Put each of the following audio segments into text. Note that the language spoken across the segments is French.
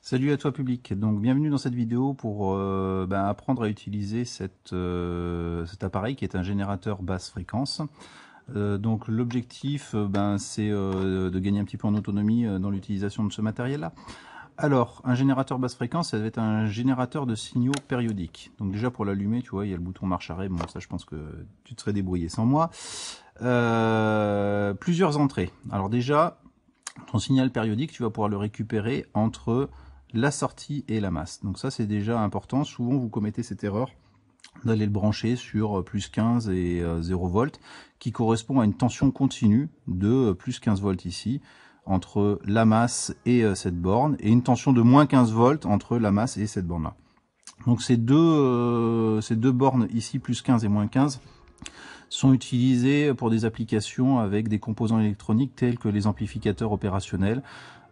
Salut à toi public, donc bienvenue dans cette vidéo pour apprendre à utiliser cet appareil qui est un générateur basse fréquence. Donc l'objectif c'est de gagner un petit peu en autonomie dans l'utilisation de ce matériel là. Alors un générateur basse fréquence, ça va être un générateur de signaux périodiques. Donc déjà pour l'allumer, tu vois, il y a le bouton marche arrêt, bon ça je pense que tu te serais débrouillé sans moi. Plusieurs entrées. Alors déjà, ton signal périodique, tu vas pouvoir le récupérer entre la sortie et la masse. Donc ça c'est déjà important. Souvent vous commettez cette erreur d'aller le brancher sur plus 15 et 0 volts qui correspond à une tension continue de plus 15 volts ici entre la masse et cette borne, et une tension de moins 15 volts entre la masse et cette borne là. Donc ces deux bornes ici, plus 15 et moins 15, sont utilisées pour des applications avec des composants électroniques tels que les amplificateurs opérationnels.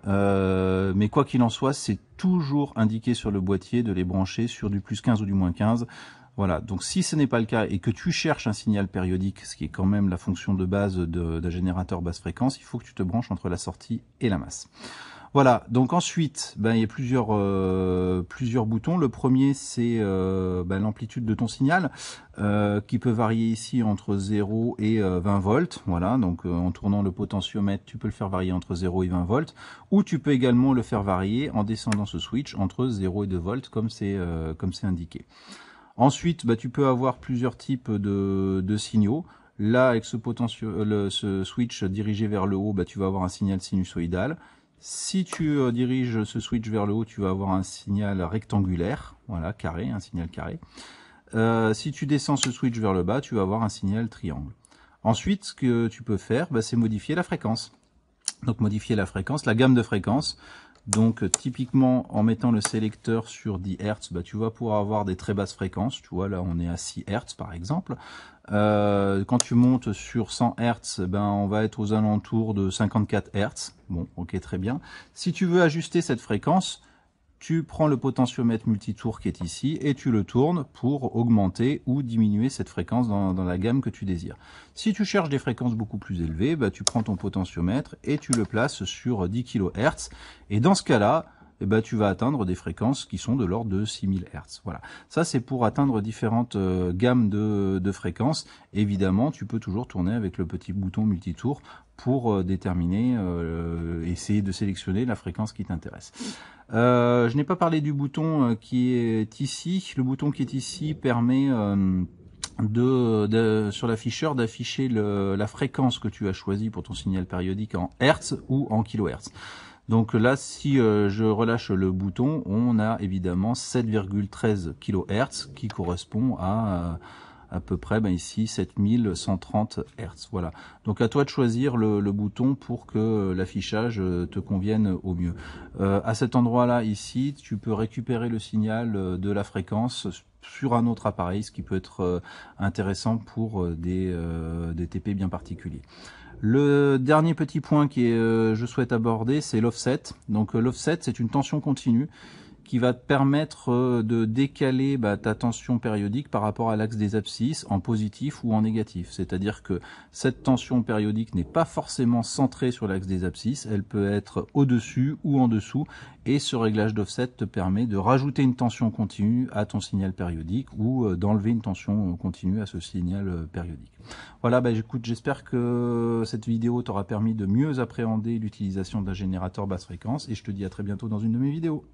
Mais quoi qu'il en soit, c'est toujours indiqué sur le boîtier de les brancher sur du plus 15 ou du moins 15. Voilà, donc si ce n'est pas le cas et que tu cherches un signal périodique, ce qui est quand même la fonction de base d'un générateur basse fréquence, il faut que tu te branches entre la sortie et la masse. Voilà, donc ensuite, il y a plusieurs boutons. Le premier, c'est l'amplitude de ton signal, qui peut varier ici entre 0 et 20 volts. Voilà, donc en tournant le potentiomètre, tu peux le faire varier entre 0 et 20 volts. Ou tu peux également le faire varier en descendant ce switch entre 0 et 2 volts, comme c'est indiqué. Ensuite, tu peux avoir plusieurs types de signaux. Là, avec ce switch dirigé vers le haut, tu vas avoir un signal sinusoïdal. Si tu diriges ce switch vers le haut, tu vas avoir un signal rectangulaire, voilà, carré, un signal carré. Si tu descends ce switch vers le bas, tu vas avoir un signal triangle. Ensuite, ce que tu peux faire, c'est modifier la fréquence. Donc modifier la fréquence, la gamme de fréquences. Donc typiquement en mettant le sélecteur sur 10 Hz, tu vas pouvoir avoir des très basses fréquences. Tu vois, là on est à 6 Hz par exemple. Quand tu montes sur 100 Hz, on va être aux alentours de 54 Hz. Bon, ok, très bien. Si tu veux ajuster cette fréquence, tu prends le potentiomètre multitour qui est ici et tu le tournes pour augmenter ou diminuer cette fréquence dans la gamme que tu désires. Si tu cherches des fréquences beaucoup plus élevées, tu prends ton potentiomètre et tu le places sur 10 kHz. Et dans ce cas-là, tu vas atteindre des fréquences qui sont de l'ordre de 6000 Hz. Voilà. Ça, c'est pour atteindre différentes gammes de fréquences. Évidemment, tu peux toujours tourner avec le petit bouton multitour pour déterminer, essayer de sélectionner la fréquence qui t'intéresse. Je n'ai pas parlé du bouton qui est ici. Le bouton qui est ici permet sur l'afficheur d'afficher la fréquence que tu as choisie pour ton signal périodique en Hertz ou en kHz. Donc là, si je relâche le bouton, on a évidemment 7,13 kHz qui correspond à peu près ici 7130 Hz. Voilà. Donc à toi de choisir le bouton pour que l'affichage te convienne au mieux. À cet endroit-là, ici, tu peux récupérer le signal de la fréquence sur un autre appareil, ce qui peut être intéressant pour des TP bien particuliers. Le dernier petit point que je souhaite aborder, c'est l'offset. Donc l'offset, c'est une tension continue qui va te permettre de décaler ta tension périodique par rapport à l'axe des abscisses en positif ou en négatif. C'est-à-dire que cette tension périodique n'est pas forcément centrée sur l'axe des abscisses, elle peut être au-dessus ou en dessous, et ce réglage d'offset te permet de rajouter une tension continue à ton signal périodique ou d'enlever une tension continue à ce signal périodique. Voilà, écoute, j'espère que cette vidéo t'aura permis de mieux appréhender l'utilisation d'un générateur basse fréquence, et je te dis à très bientôt dans une de mes vidéos.